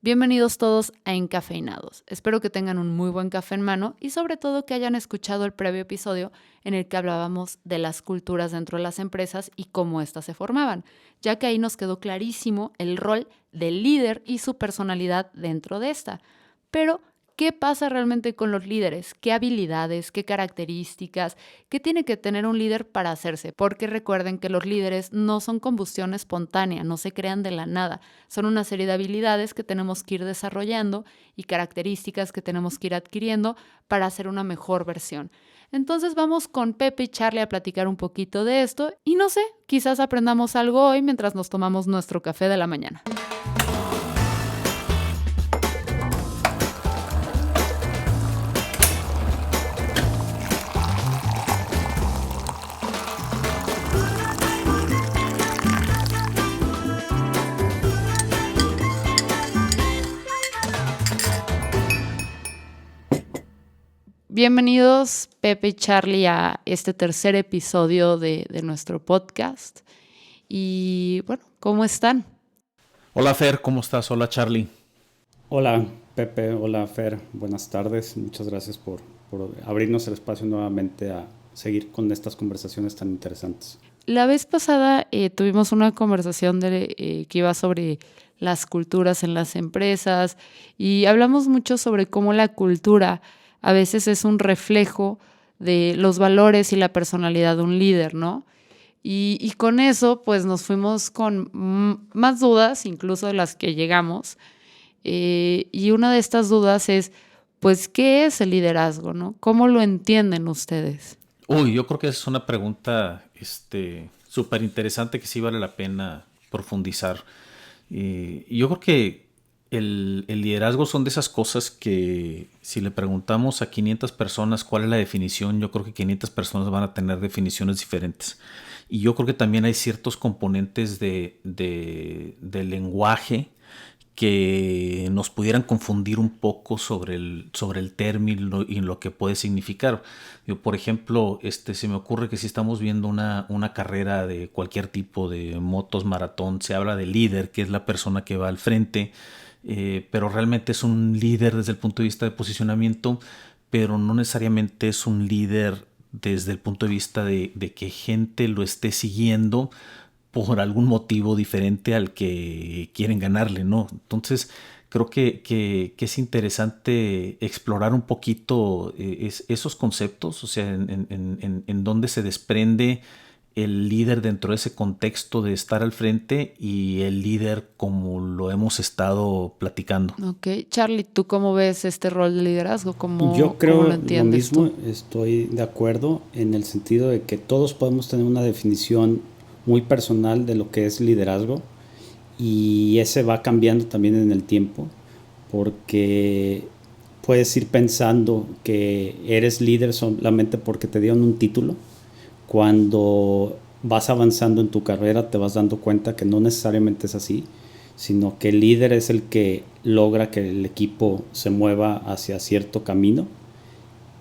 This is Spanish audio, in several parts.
Bienvenidos todos a Encafeinados. Espero que tengan un muy buen café en mano y sobre todo que hayan escuchado el previo episodio en el que hablábamos de las culturas dentro de las empresas y cómo éstas se formaban, ya que ahí nos quedó clarísimo el rol del líder y su personalidad dentro de esta. Pero, ¿qué pasa realmente con los líderes? ¿Qué habilidades, qué características, qué tiene que tener un líder para hacerse? Porque recuerden que los líderes no son combustión espontánea, no se crean de la nada. Son una serie de habilidades que tenemos que ir desarrollando y características que tenemos que ir adquiriendo para hacer una mejor versión. Entonces vamos con Pepe y Charlie a platicar un poquito de esto y no sé, quizás aprendamos algo hoy mientras nos tomamos nuestro café de la mañana. Bienvenidos Pepe y Charlie a este tercer episodio de nuestro podcast. Y bueno, ¿cómo están? Hola Fer, ¿cómo estás? Hola Charlie. Hola Pepe, hola Fer, buenas tardes. Muchas gracias por abrirnos el espacio nuevamente a seguir con estas conversaciones tan interesantes. La vez pasada tuvimos una conversación que iba sobre las culturas en las empresas y hablamos mucho sobre cómo la cultura a veces es un reflejo de los valores y la personalidad de un líder, ¿no? Y con eso, pues nos fuimos con más dudas, incluso de las que llegamos. Y una de estas dudas es, pues, ¿qué es el liderazgo, no? ¿Cómo lo entienden ustedes? Yo creo que es una pregunta súper interesante que sí vale la pena profundizar. Yo creo que el liderazgo son de esas cosas que si le preguntamos a 500 personas cuál es la definición, yo creo que 500 personas van a tener definiciones diferentes. Y yo creo que también hay ciertos componentes de lenguaje que nos pudieran confundir un poco sobre el término y lo que puede significar. Por ejemplo, se me ocurre que si estamos viendo una carrera de cualquier tipo de motos, maratón, se habla de líder, que es la persona que va al frente, pero realmente es un líder desde el punto de vista de posicionamiento, pero no necesariamente es un líder desde el punto de vista de que gente lo esté siguiendo por algún motivo diferente al que quieren ganarle, ¿no? Entonces, creo que es interesante explorar un poquito esos conceptos, o sea, en dónde se desprende el líder dentro de ese contexto de estar al frente y el líder como lo hemos estado platicando. Ok, Charlie, ¿tú cómo ves este rol de liderazgo? Yo ¿Cómo lo creo lo entiendes mismo, tú? estoy de acuerdo en el sentido de que todos podemos tener una definición muy personal de lo que es liderazgo y ese va cambiando también en el tiempo porque puedes ir pensando que eres líder solamente porque te dieron un título. Cuando vas avanzando en tu carrera te vas dando cuenta que no necesariamente es así, sino que el líder es el que logra que el equipo se mueva hacia cierto camino.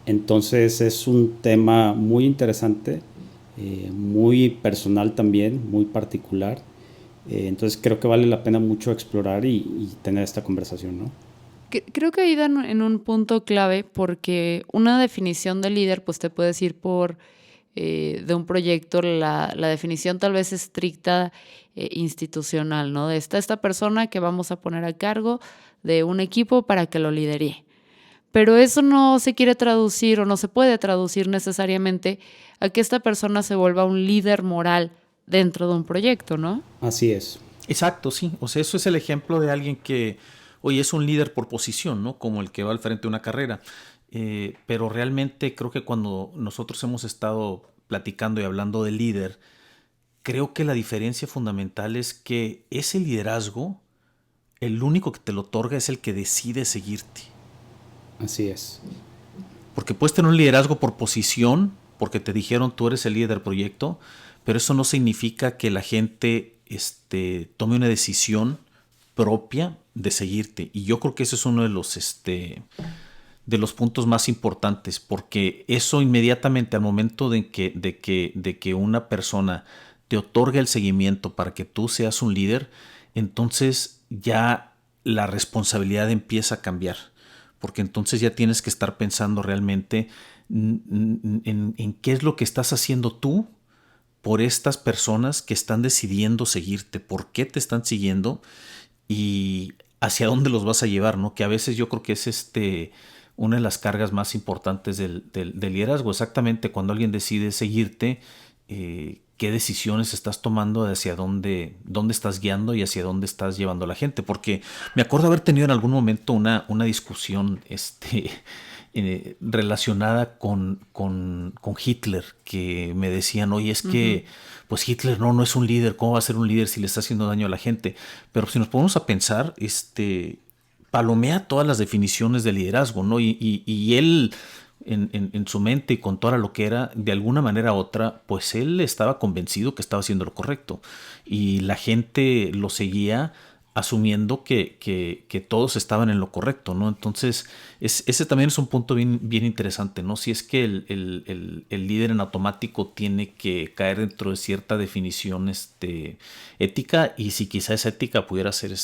Entonces es un tema muy interesante, muy personal también, muy particular. Entonces creo que vale la pena mucho explorar y tener esta conversación, ¿no? Creo que ahí dan en un punto clave porque una definición de líder pues te puedes ir por de un proyecto, la definición tal vez estricta institucional, ¿no? Está esta persona que vamos a poner a cargo de un equipo para que lo lidere. Pero eso no se quiere traducir o no se puede traducir necesariamente a que esta persona se vuelva un líder moral dentro de un proyecto, ¿no? Así es. Exacto, sí. O sea, eso es el ejemplo de alguien que, oye, es un líder por posición, ¿no? Como el que va al frente de una carrera. Pero realmente creo que cuando nosotros hemos estado platicando y hablando de líder, creo que la diferencia fundamental es que ese liderazgo, el único que te lo otorga es el que decide seguirte. Así es. Porque puedes tener un liderazgo por posición, porque te dijeron tú eres el líder del proyecto, pero eso no significa que la gente tome una decisión propia de seguirte. Y yo creo que ese es uno de los puntos más importantes, porque eso inmediatamente al momento de que una persona te otorga el seguimiento para que tú seas un líder, entonces ya la responsabilidad empieza a cambiar, porque entonces ya tienes que estar pensando realmente en qué es lo que estás haciendo tú por estas personas que están decidiendo seguirte, por qué te están siguiendo y hacia dónde los vas a llevar, ¿no? Que a veces yo creo que es una de las cargas más importantes del liderazgo, exactamente cuando alguien decide seguirte, qué decisiones estás tomando, hacia dónde estás guiando y hacia dónde estás llevando a la gente. Porque me acuerdo haber tenido en algún momento una discusión relacionada con Hitler, que me decían, oye, es que pues Hitler no es un líder, ¿cómo va a ser un líder si le está haciendo daño a la gente? Pero si nos ponemos a pensar, palomea todas las definiciones de liderazgo, ¿no? Y él, en su mente y con todo lo que era, de alguna manera u otra, pues él estaba convencido que estaba haciendo lo correcto. Y la gente lo seguía asumiendo que todos estaban en lo correcto, ¿no? Entonces, ese también es un punto bien interesante, ¿no? Si es que el líder en automático tiene que caer dentro de cierta definición ética, y si quizá esa ética pudiera ser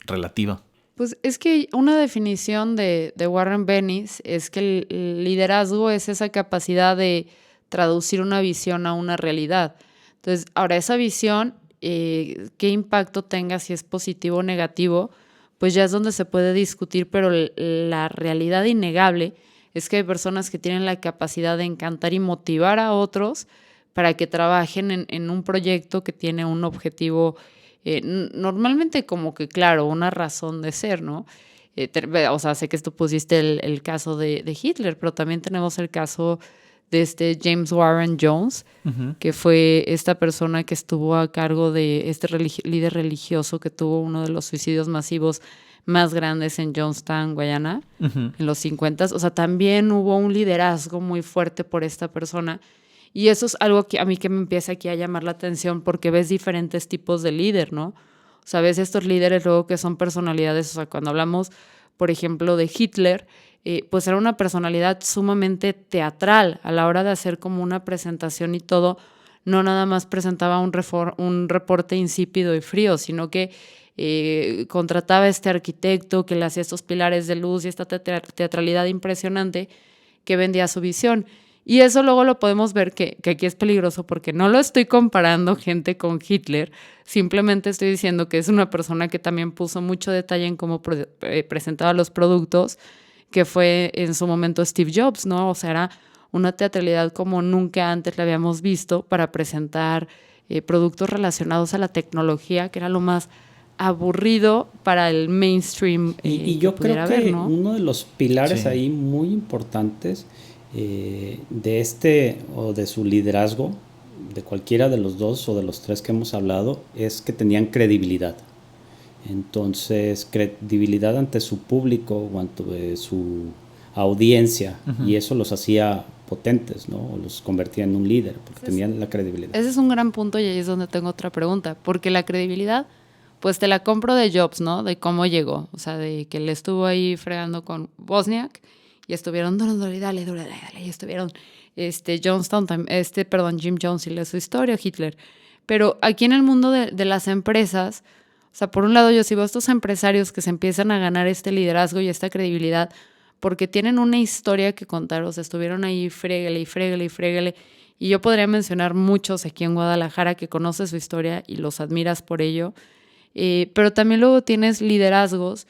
relativa. Pues es que una definición de Warren Bennis es que el liderazgo es esa capacidad de traducir una visión a una realidad. Entonces, ahora esa visión, qué impacto tenga, si es positivo o negativo, pues ya es donde se puede discutir, pero la realidad innegable es que hay personas que tienen la capacidad de encantar y motivar a otros para que trabajen en un proyecto que tiene un objetivo normalmente como que, claro, una razón de ser, ¿no? O sea, sé que tú pusiste el caso de Hitler, pero también tenemos el caso de James Warren Jones, que fue esta persona que estuvo a cargo de este líder religioso que tuvo uno de los suicidios masivos más grandes en Johnstown, Guyana, en los 50. O sea, también hubo un liderazgo muy fuerte por esta persona. Y eso es algo que a mí que me empieza aquí a llamar la atención, porque ves diferentes tipos de líder, ¿no? O sea, ves estos líderes luego que son personalidades. O sea, cuando hablamos, por ejemplo, de Hitler, pues era una personalidad sumamente teatral a la hora de hacer como una presentación y todo. No nada más presentaba un reporte insípido y frío, sino que contrataba a este arquitecto que le hacía estos pilares de luz y esta teatralidad impresionante que vendía su visión. Y eso luego lo podemos ver que aquí es peligroso, porque no lo estoy comparando gente con Hitler, simplemente estoy diciendo que es una persona que también puso mucho detalle en cómo presentaba los productos, que fue en su momento Steve Jobs, ¿no? O sea, era una teatralidad como nunca antes la habíamos visto para presentar productos relacionados a la tecnología, que era lo más aburrido para el mainstream. Y yo creo que ver, ¿no? uno de los pilares ahí muy importantes de o de su liderazgo, de cualquiera de los dos o de los tres que hemos hablado, es que tenían credibilidad. Entonces, credibilidad ante su público o ante su audiencia, y eso los hacía potentes, ¿no? O los convertía en un líder, porque tenían la credibilidad. Ese es un gran punto, y ahí es donde tengo otra pregunta, porque la credibilidad, pues te la compro de Jobs, ¿no? De cómo llegó, o sea, de que le estuvo ahí fregando con Wozniak, y estuvieron, dale, y estuvieron Jim Jones y su historia, Hitler. Pero aquí en el mundo de las empresas, o sea, por un lado yo sigo a estos empresarios que se empiezan a ganar este liderazgo y esta credibilidad porque tienen una historia que contar. O sea, estuvieron ahí fréguele. Y yo podría mencionar muchos aquí en Guadalajara que conoces su historia y los admiras por ello. Pero también luego tienes liderazgos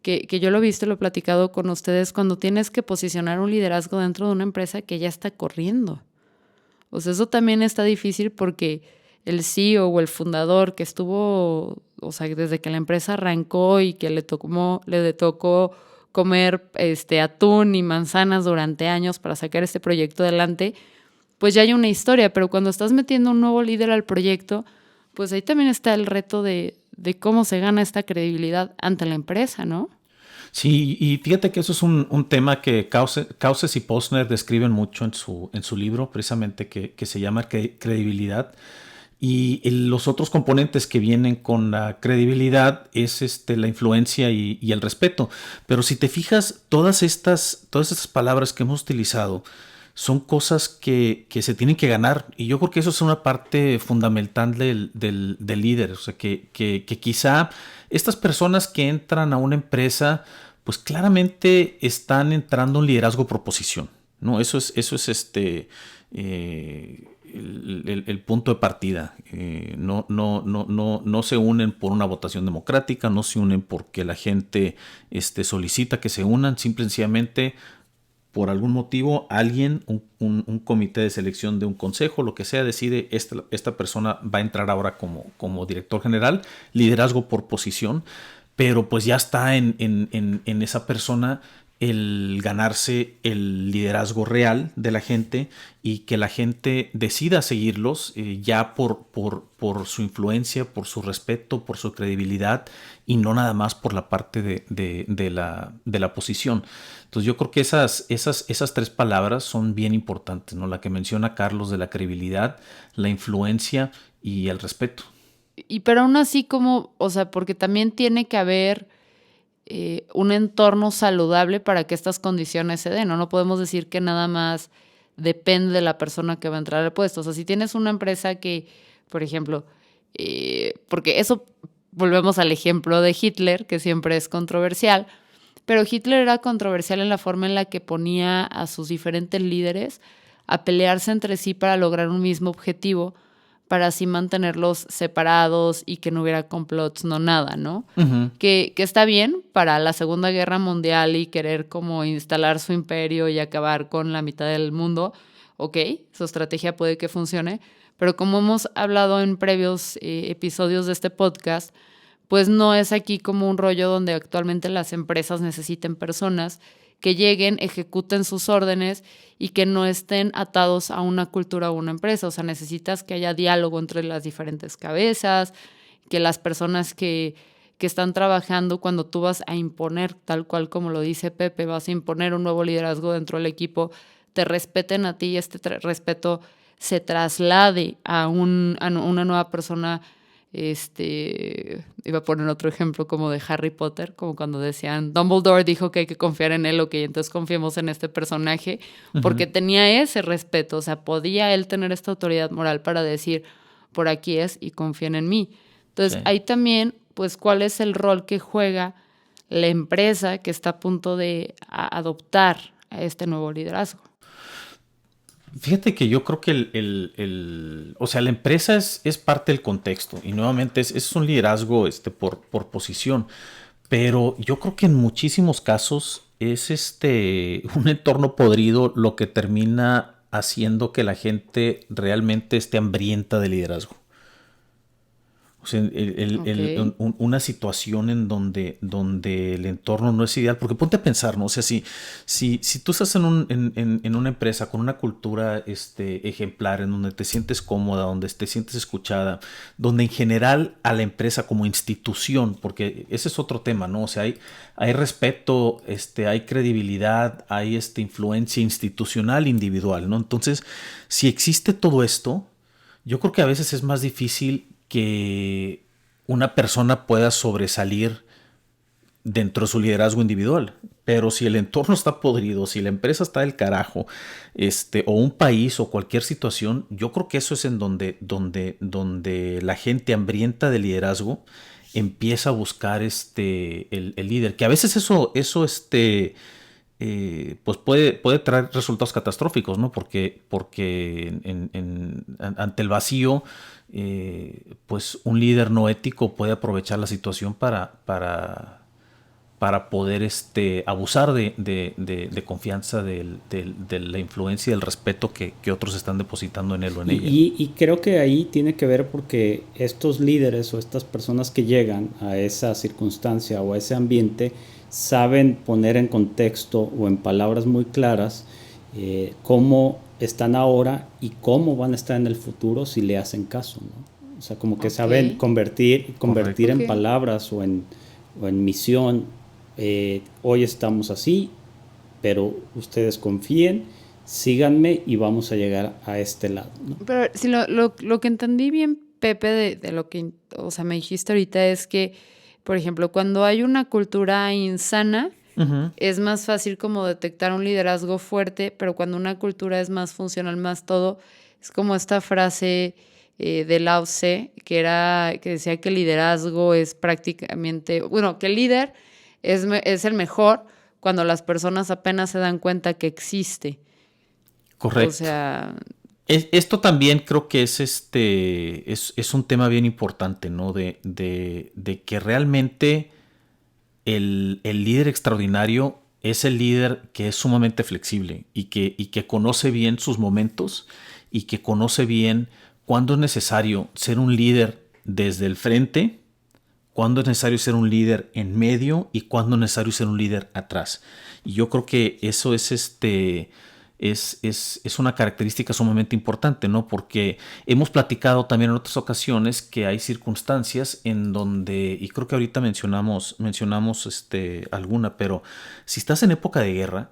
que yo lo he visto y lo he platicado con ustedes, cuando tienes que posicionar un liderazgo dentro de una empresa que ya está corriendo. O sea, eso también está difícil, porque el CEO o el fundador que estuvo, o sea, desde que la empresa arrancó y que le tocó comer atún y manzanas durante años para sacar este proyecto adelante, pues ya hay una historia. Pero cuando estás metiendo un nuevo líder al proyecto, pues ahí también está el reto de cómo se gana esta credibilidad ante la empresa, ¿no? Sí, y fíjate que eso es un tema que Cauces y Posner describen mucho en su libro, precisamente, que se llama credibilidad. Y los otros componentes que vienen con la credibilidad es la influencia y el respeto. Pero si te fijas, todas estas palabras que hemos utilizado son cosas que se tienen que ganar. Y yo creo que eso es una parte fundamental del líder. O sea, que quizá estas personas que entran a una empresa, pues claramente están entrando a un liderazgo por posición, ¿no? Eso es el punto de partida. No se unen por una votación democrática, no se unen porque la gente solicita que se unan, simplemente por algún motivo alguien, un comité de selección de un consejo, lo que sea, decide esta persona va a entrar ahora como director general, liderazgo por posición, pero pues ya está en esa persona el ganarse el liderazgo real de la gente y que la gente decida seguirlos ya por su influencia, por su respeto, por su credibilidad y no nada más por la parte de la posición. Entonces yo creo que esas tres palabras son bien importantes, ¿no? La que menciona Carlos de la credibilidad, la influencia y el respeto. Pero aún así o sea, porque también tiene que haber un entorno saludable para que estas condiciones se den, ¿no? No podemos decir que nada más depende de la persona que va a entrar al puesto. O sea, si tienes una empresa que, por ejemplo, porque eso, volvemos al ejemplo de Hitler, que siempre es controversial, pero Hitler era controversial en la forma en la que ponía a sus diferentes líderes a pelearse entre sí para lograr un mismo objetivo, para así mantenerlos separados y que no hubiera complots, no nada, ¿no? Uh-huh. Que está bien para la Segunda Guerra Mundial y querer como instalar su imperio y acabar con la mitad del mundo. Ok, su estrategia puede que funcione, pero como hemos hablado en previos episodios de este podcast, pues no es aquí como un rollo donde actualmente las empresas necesiten personas que lleguen, ejecuten sus órdenes y que no estén atados a una cultura o una empresa. O sea, necesitas que haya diálogo entre las diferentes cabezas, que las personas que están trabajando, cuando tú vas a imponer, tal cual como lo dice Pepe, vas a imponer un nuevo liderazgo dentro del equipo, te respeten a ti y este respeto se traslade a una nueva persona. Iba a poner otro ejemplo como de Harry Potter, como cuando decían Dumbledore dijo que hay que confiar en él, ok, entonces confiemos en este personaje, porque uh-huh. tenía ese respeto, o sea, podía él tener esta autoridad moral para decir, por aquí es y confíen en mí. Entonces, sí. Ahí también, pues, ¿cuál es el rol que juega la empresa que está a punto de adoptar a este nuevo liderazgo? Fíjate que yo creo que o sea, la empresa es parte del contexto y nuevamente es un liderazgo por posición, pero yo creo que en muchísimos casos es un entorno podrido lo que termina haciendo que la gente realmente esté hambrienta de liderazgo. O sea, okay. Una situación en donde el entorno no es ideal, porque ponte a pensar, ¿no? O sea, si tú estás en una empresa con una cultura ejemplar, en donde te sientes cómoda, donde te sientes escuchada, donde en general a la empresa como institución, porque ese es otro tema, ¿no? O sea, hay respeto, hay credibilidad, hay influencia institucional, individual, ¿no? Entonces, si existe todo esto, yo creo que a veces es más difícil que una persona pueda sobresalir dentro de su liderazgo individual. Pero si el entorno está podrido, si la empresa está del carajo, o un país o cualquier situación, yo creo que eso es en donde la gente hambrienta de liderazgo empieza a buscar el líder. Que a veces eso pues puede traer resultados catastróficos, ¿no? Porque ante el vacío, pues un líder no ético puede aprovechar la situación para poder abusar de confianza, de la influencia y del respeto que otros están depositando en él o en ella. Y creo que ahí tiene que ver porque estos líderes o estas personas que llegan a esa circunstancia o a ese ambiente saben poner en contexto o en palabras muy claras cómo están ahora y cómo van a estar en el futuro si le hacen caso, ¿no? O sea, como que saben convertir en palabras o en misión. Hoy estamos así, pero ustedes confíen, síganme y vamos a llegar a este lado, ¿no? Pero si lo que entendí bien, Pepe, de lo que, o sea, me dijiste ahorita es que, por ejemplo, cuando hay una cultura insana, Ujú. Es más fácil como detectar un liderazgo fuerte, pero cuando una cultura es más funcional, más todo, es como esta frase de Lao Tse, que decía que el liderazgo es prácticamente, bueno, que el líder es el mejor cuando las personas apenas se dan cuenta que existe. O Correcto. sea, Esto también creo que es un tema bien importante, ¿no? De que realmente el líder extraordinario es el líder que es sumamente flexible y que conoce bien sus momentos y que conoce bien cuándo es necesario ser un líder desde el frente, cuándo es necesario ser un líder en medio y cuándo es necesario ser un líder atrás. Y yo creo que eso es una característica sumamente importante, ¿no? Porque hemos platicado también en otras ocasiones que hay circunstancias en donde, y creo que ahorita mencionamos alguna, pero si estás en época de guerra,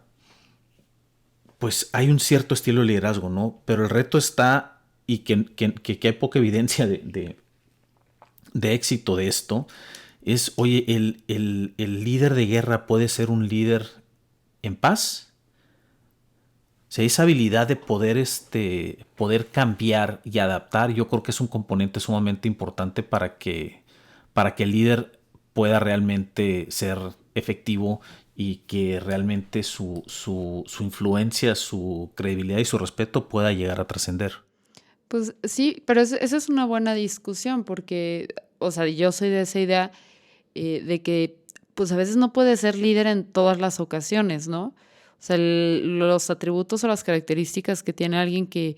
pues hay un cierto estilo de liderazgo, ¿no? Pero el reto está, y que hay poca evidencia de éxito de esto, es, oye, el líder de guerra puede ser un líder en paz. O sea, esa habilidad de poder cambiar y adaptar, yo creo que es un componente sumamente importante para que el líder pueda realmente ser efectivo y que realmente su influencia, su credibilidad y su respeto pueda llegar a trascender. pues sí, pero esa es una buena discusión porque, o sea, yo soy de esa idea de que pues a veces no puede ser líder en todas las ocasiones, ¿no? O sea, los atributos o las características que tiene alguien que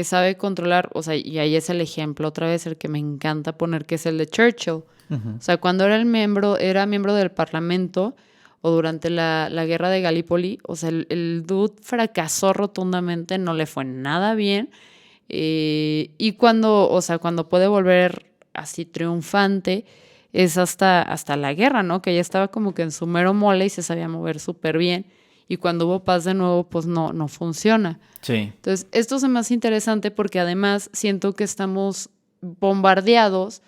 sabe controlar, o sea, y ahí es el ejemplo, otra vez el que me encanta poner, que es el de Churchill. O sea, cuando era miembro del Parlamento o durante la guerra de Galípoli, o sea, el dude fracasó rotundamente, no le fue nada bien. Y cuando, o sea, cuando puede volver así triunfante, es hasta la guerra, ¿no? Que ya estaba como que en su mero mole y se sabía mover súper bien. Y cuando hubo paz de nuevo, pues no funciona. Sí, Entonces, esto es más interesante porque además siento que estamos bombardeados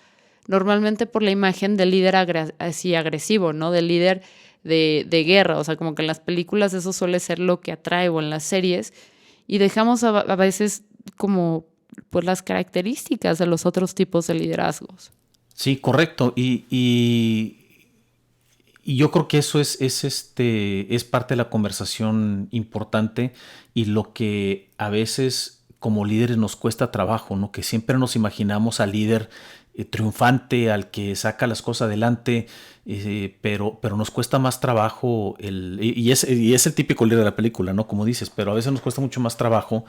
normalmente por la imagen del líder así agresivo, ¿no? Del líder de guerra. O sea, como que en las películas eso suele ser lo que atrae o en las series. Y dejamos a veces como pues las características de los otros tipos de liderazgos. sí, correcto. Y yo creo que eso es parte de la conversación importante y lo que a veces como líderes nos cuesta trabajo, ¿no? Que siempre nos imaginamos al líder triunfante, al que saca las cosas adelante, pero nos cuesta más trabajo y es el típico líder de la película, ¿no? Como dices, pero a veces nos cuesta mucho más trabajo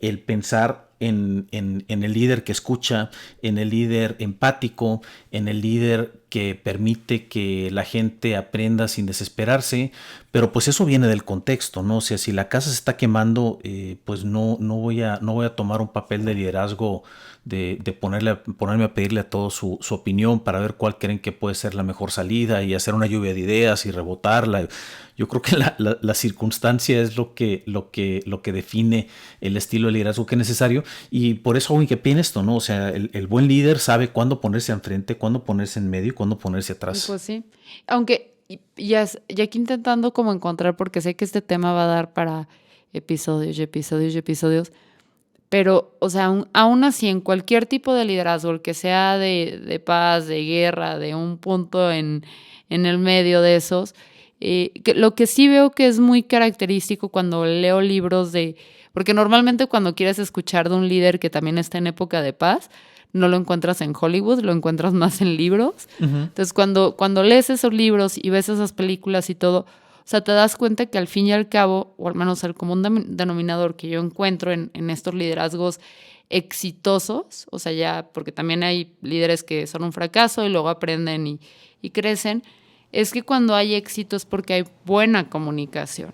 el pensar en el líder que escucha, en el líder empático, en el líder que permite que la gente aprenda sin desesperarse, pero pues eso viene del contexto, ¿no? O sea, si la casa se está quemando, pues no voy a tomar un papel de liderazgo de ponerme a pedirle a todos su opinión para ver cuál creen que puede ser la mejor salida y hacer una lluvia de ideas y rebotarla. Yo creo que la circunstancia es lo que define el estilo de liderazgo que es necesario y por eso hago hincapié en esto, ¿no? O sea, el buen líder sabe cuándo ponerse enfrente, cuándo ponerse en medio y cuándo ponerse atrás. Pues sí. Aunque ya aquí intentando como encontrar, porque sé que este tema va a dar para episodios y episodios y episodios, pero, o sea, aún así, en cualquier tipo de liderazgo, el que sea de paz, de guerra, de un punto en el medio de esos, lo que sí veo que es muy característico cuando leo libros porque normalmente cuando quieres escuchar de un líder que también está en época de paz, no lo encuentras en Hollywood, lo encuentras más en libros. Entonces, cuando lees esos libros y ves esas películas y todo, o sea, te das cuenta que al fin y al cabo, o al menos el común denominador que yo encuentro en estos liderazgos exitosos, o sea, ya, porque también hay líderes que son un fracaso y luego aprenden y crecen, es que cuando hay éxito es porque hay buena comunicación.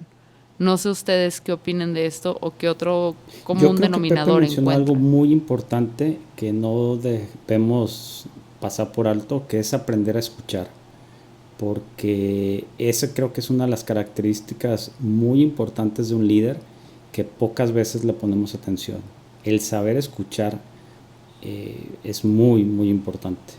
No sé ustedes qué opinen de esto o qué otro Yo común creo que Pepe denominador mencionó algo encuentran. muy importante que no debemos pasar por alto, que es aprender a escuchar, porque esa creo que es una de las características muy importantes de un líder que pocas veces le ponemos atención. El saber escuchar es muy, muy importante.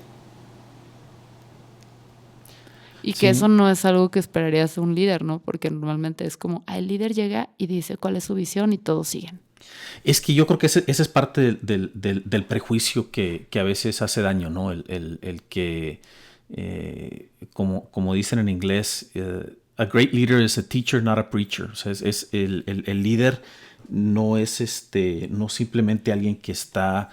Y Sí. que eso no es algo que esperarías de un líder, ¿no? Porque normalmente es como, el líder llega y dice cuál es su visión y todos siguen. Es que yo creo que ese es parte del prejuicio que a veces hace daño, ¿no? El que, como dicen en inglés, a great leader is a teacher, not a preacher. O sea, es el líder no es no simplemente alguien que está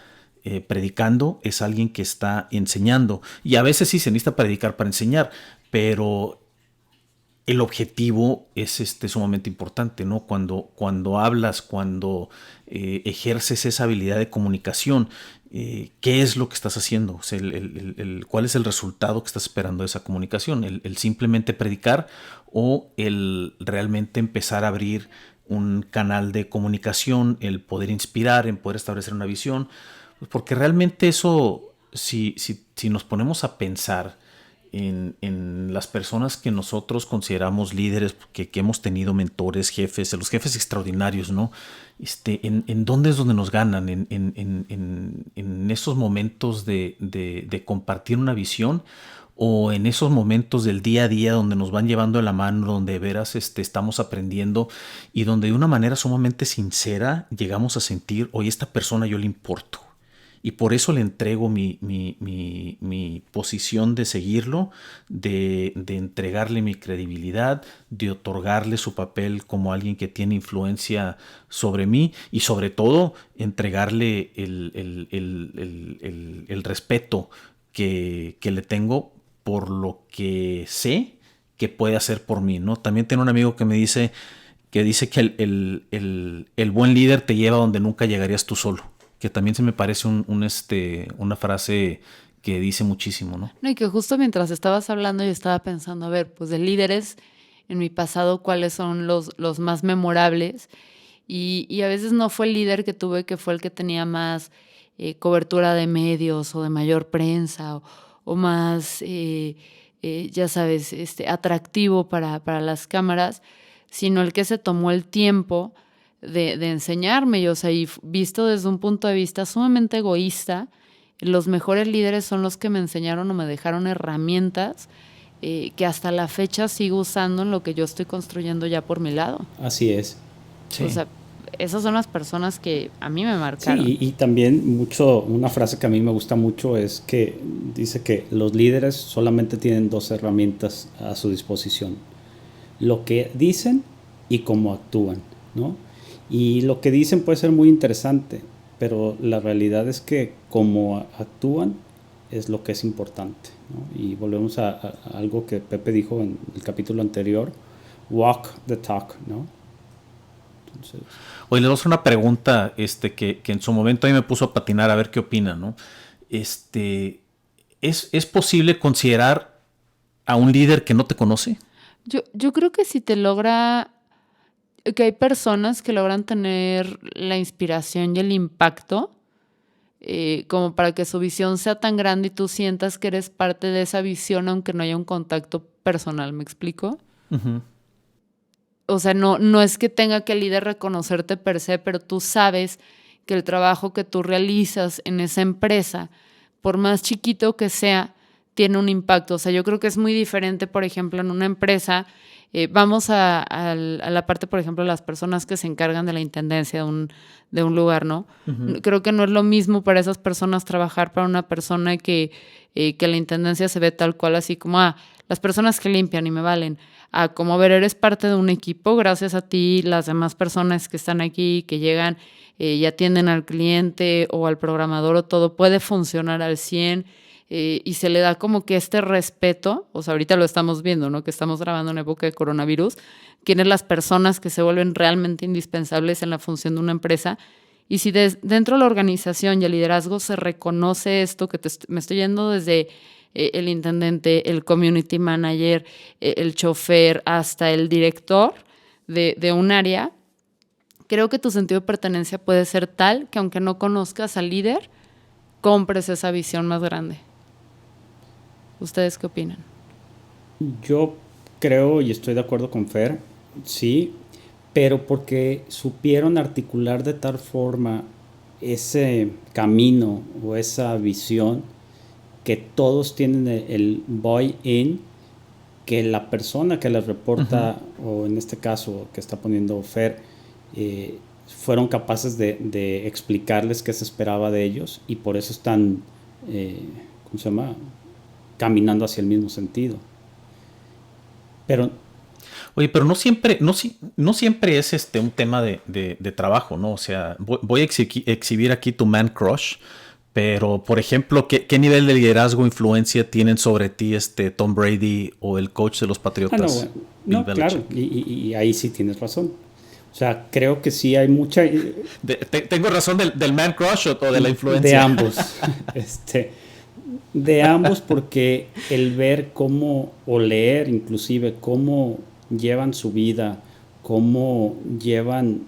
predicando, es alguien que está enseñando. Y a veces sí se necesita predicar para enseñar, pero el objetivo es sumamente importante, ¿no? Cuando hablas, cuando ejerces esa habilidad de comunicación, ¿qué es lo que estás haciendo? O sea, ¿cuál es el resultado que estás esperando de esa comunicación? ¿El simplemente predicar o el realmente empezar a abrir un canal de comunicación, el poder inspirar, el poder establecer una visión? Pues porque realmente eso, si nos ponemos a pensar en las personas que nosotros consideramos líderes, que hemos tenido mentores, jefes, los jefes extraordinarios, ¿no? En dónde es donde nos ganan, en esos momentos de compartir una visión, o en esos momentos del día a día donde nos van llevando de la mano, donde de veras estamos aprendiendo y donde de una manera sumamente sincera llegamos a sentir, oye, esta persona yo le importo. Y por eso le entrego mi posición de seguirlo, de entregarle mi credibilidad, de otorgarle su papel como alguien que tiene influencia sobre mí y sobre todo entregarle el respeto que le tengo por lo que sé que puede hacer por mí, ¿no? También tengo un amigo que me dice que el buen líder te lleva donde nunca llegarías tú solo, que también se me parece una frase que dice muchísimo, ¿no? No, y que justo mientras estabas hablando yo estaba pensando, a ver, pues de líderes en mi pasado, ¿cuáles son los más memorables? Y a veces no fue el líder que tuve, que fue el que tenía más cobertura de medios o de mayor prensa o más, ya sabes, atractivo para las cámaras, sino el que se tomó el tiempo de enseñarme. Y, o sea, y visto desde un punto de vista sumamente egoísta, los mejores líderes son los que me enseñaron o me dejaron herramientas que hasta la fecha sigo usando en lo que yo estoy construyendo ya por mi lado. Así es. Sí. O sea, esas son las personas que a mí me marcaron. Sí, y también una frase que a mí me gusta mucho es que dice que los líderes solamente tienen dos herramientas a su disposición: lo que dicen y cómo actúan, ¿no? Y lo que dicen puede ser muy interesante, pero la realidad es que cómo actúan es lo que es importante, ¿no? Y volvemos a algo que Pepe dijo en el capítulo anterior: walk the talk, ¿no? Entonces, oye, les voy a hacer una pregunta que en su momento a mí me puso a patinar, a ver qué opinan, ¿no? ¿Es posible considerar a un líder que no te conoce? Yo creo que si te logra, que hay personas que logran tener la inspiración y el impacto como para que su visión sea tan grande y tú sientas que eres parte de esa visión aunque no haya un contacto personal, ¿me explico? Uh-huh. O sea, no es que tenga que el líder reconocerte per se, pero tú sabes que el trabajo que tú realizas en esa empresa, por más chiquito que sea, tiene un impacto. O sea, yo creo que es muy diferente, por ejemplo, en una empresa. Vamos a la parte, por ejemplo, de las personas que se encargan de la intendencia de un lugar, ¿no? Uh-huh. Creo que no es lo mismo para esas personas trabajar para una persona que la intendencia se ve tal cual, así como, las personas que limpian y me valen. Como, a ver, eres parte de un equipo, gracias a ti, las demás personas que están aquí, que llegan y atienden al cliente o al programador o todo, puede funcionar al 100%. Y se le da como que este respeto, o sea, ahorita lo estamos viendo, ¿no? Que estamos grabando en época de coronavirus, quiénes las personas que se vuelven realmente indispensables en la función de una empresa. Y si dentro de la organización y el liderazgo se reconoce esto, que me estoy yendo desde el intendente, el community manager, el chofer, hasta el director de un área, creo que tu sentido de pertenencia puede ser tal que aunque no conozcas al líder, compres esa visión más grande. ¿Ustedes qué opinan? Yo creo y estoy de acuerdo con Fer, sí, pero porque supieron articular de tal forma ese camino o esa visión que todos tienen el buy-in, que la persona que les reporta, o en este caso que está poniendo Fer, fueron capaces de explicarles qué se esperaba de ellos y por eso están, ¿cómo se llama?, caminando hacia el mismo sentido. Pero oye, pero no siempre es un tema de trabajo, ¿no? O sea, voy a exhibir aquí tu man crush, pero, por ejemplo, ¿qué nivel de liderazgo o influencia tienen sobre ti Tom Brady o el coach de los Patriotas? No, claro, y ahí sí tienes razón. O sea, creo que sí hay mucha... ¿Tengo razón del man crush o de la influencia? De ambos. De ambos, porque el ver cómo, o leer inclusive, cómo llevan su vida, cómo llevan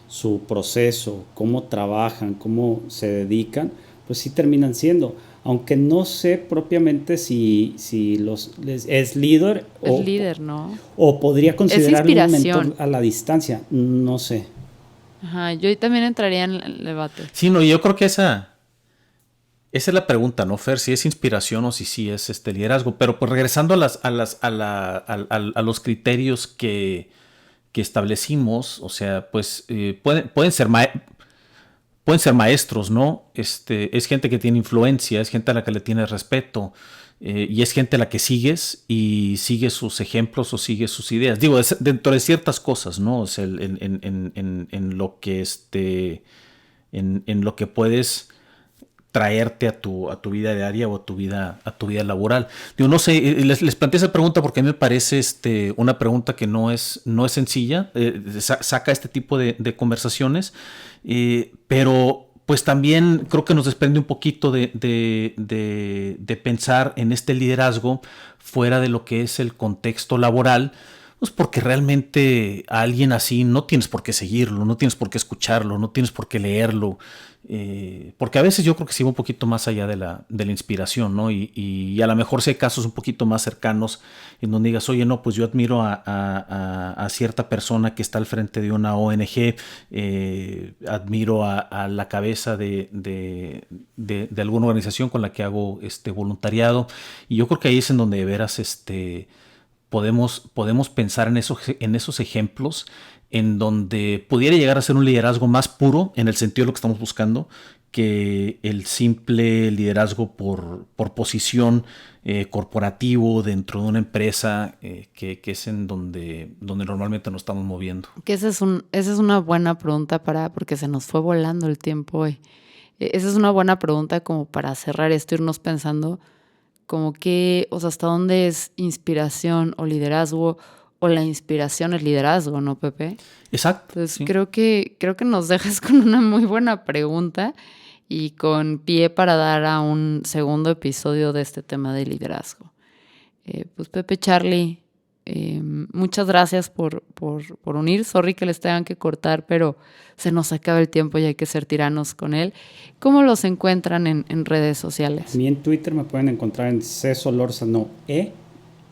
su proceso, cómo trabajan, cómo se dedican, pues sí terminan siendo. Aunque no sé propiamente si es líder o... Es líder, ¿no? O podría considerar un mentor a la distancia, no sé. Ajá, yo también entraría en el debate. Sí, no, yo creo que esa es la pregunta, ¿no, Fer? Si es inspiración o si es liderazgo. Pero pues regresando a los criterios que establecimos, o sea, pues pueden ser maestros, ¿no? Es gente que tiene influencia, es gente a la que le tienes respeto, y es gente a la que sigues y sigues sus ejemplos o sigues sus ideas. Digo, dentro de ciertas cosas, ¿no? O sea, en lo que en lo que puedes traerte a tu vida diaria o a tu vida laboral. Digo, no sé, les planteé esa pregunta porque a mí me parece una pregunta que no es sencilla, saca este tipo de conversaciones, pero pues también creo que nos desprende un poquito de pensar en este liderazgo fuera de lo que es el contexto laboral. Pues porque realmente a alguien así no tienes por qué seguirlo, no tienes por qué escucharlo, no tienes por qué leerlo, porque a veces yo creo que sí va un poquito más allá de la inspiración, ¿no? Y a lo mejor si hay casos un poquito más cercanos en donde digas, oye, no, pues yo admiro a cierta persona que está al frente de una ONG, admiro a la cabeza de alguna organización con la que hago voluntariado, y yo creo que ahí es en donde de veras podemos pensar en esos ejemplos en donde pudiera llegar a ser un liderazgo más puro en el sentido de lo que estamos buscando que el simple liderazgo por posición corporativo dentro de una empresa, que es en donde normalmente nos estamos moviendo. Que esa es una buena pregunta porque se nos fue volando el tiempo hoy. Esa es una buena pregunta como para cerrar esto, irnos pensando como que, o sea, hasta dónde es inspiración o liderazgo, o la inspiración es liderazgo, ¿no, Pepe? Exacto. Entonces sí. creo que nos dejas con una muy buena pregunta y con pie para dar a un segundo episodio de este tema de liderazgo. Pues Pepe, Charlie, muchas gracias por unir. Sorry que les tengan que cortar, pero se nos acaba el tiempo y hay que ser tiranos con él. ¿Cómo los encuentran en redes sociales? A mí en Twitter me pueden encontrar en Solórzano E.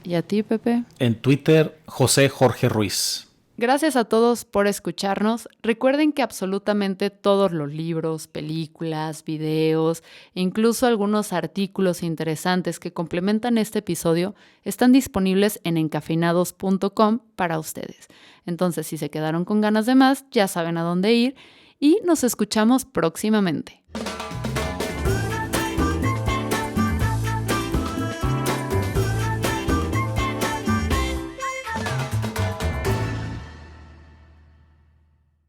¿Y a ti, Pepe? En Twitter, José Jorge Ruiz. Gracias a todos por escucharnos. Recuerden que absolutamente todos los libros, películas, videos e incluso algunos artículos interesantes que complementan este episodio están disponibles en encafeinados.com para ustedes. Entonces, si se quedaron con ganas de más, ya saben a dónde ir y nos escuchamos próximamente.